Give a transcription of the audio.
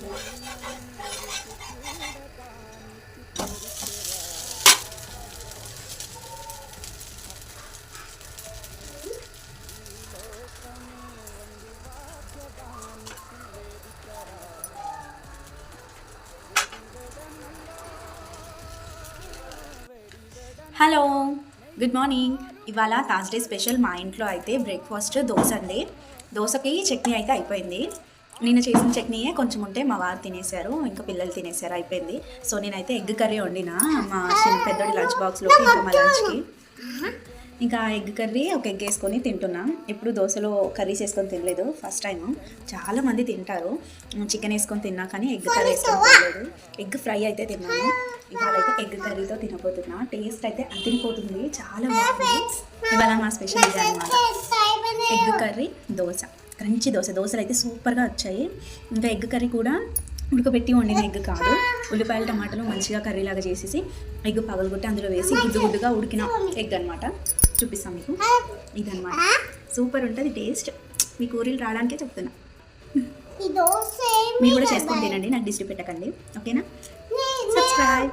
Hello, good morning. ఇవాళ Thursday special మా ఇంట్లో అయితే బ్రేక్ఫాస్ట్ దోశ అండి. దోశకి చట్నీ అయితే అయిపోయింది. నేను చేసిన చట్నీయే కొంచెం ఉంటే మా వారు తినేశారు, ఇంకా పిల్లలు తినేశారు, అయిపోయింది. సో నేనైతే ఎగ్ కర్రీ వండినా మా పెద్దోడి లంచ్ బాక్స్లోకి, ఇంకా మా లంచ్కి. ఇంకా ఎగ్ కర్రీ ఒక ఎగ్ వేసుకొని తింటున్నాం. ఎప్పుడు దోశలో కర్రీస్ వేసుకొని తినలేదు, ఫస్ట్ టైం. చాలామంది తింటారు చికెన్ వేసుకొని తిన్నా, కానీ ఎగ్ కర్రీ వేసుకొని తినలేదు. ఎగ్ ఫ్రై అయితే తిన్నాను. ఇవాళ అయితే ఎగ్ కర్రీతో తినబోతున్నా. టేస్ట్ అయితే అదిరిపోతుంది, చాలా బాగుంది. ఇవాళ మా స్పెషల్ ఇది అనమాట, egg curry dosa, crunchy dosa. దోశలు అయితే సూపర్గా వచ్చాయి. ఇంకా ఎగ్ కర్రీ కూడా ఉడకబెట్టి వండిన ఎగ్ కాదు, ఉల్లిపాయలు టమాటాలు మంచిగా కర్రీలాగా చేసేసి ఎగ్ పగలగొట్టి అందులో వేసి గుడ్డుగా ఉడికిన ఎగ్ అనమాట. చూపిస్తాం మీకు, ఇదనమాట. సూపర్ ఉంటుంది టేస్ట్. మీ కూరలు రావడానికే చెప్తున్నా. మీరు కూడా చేసుకొని తినండి, నాకు డిస్ట్రిక్ట్ పెట్టకండి, ఓకేనా? సబ్స్క్రైబ్.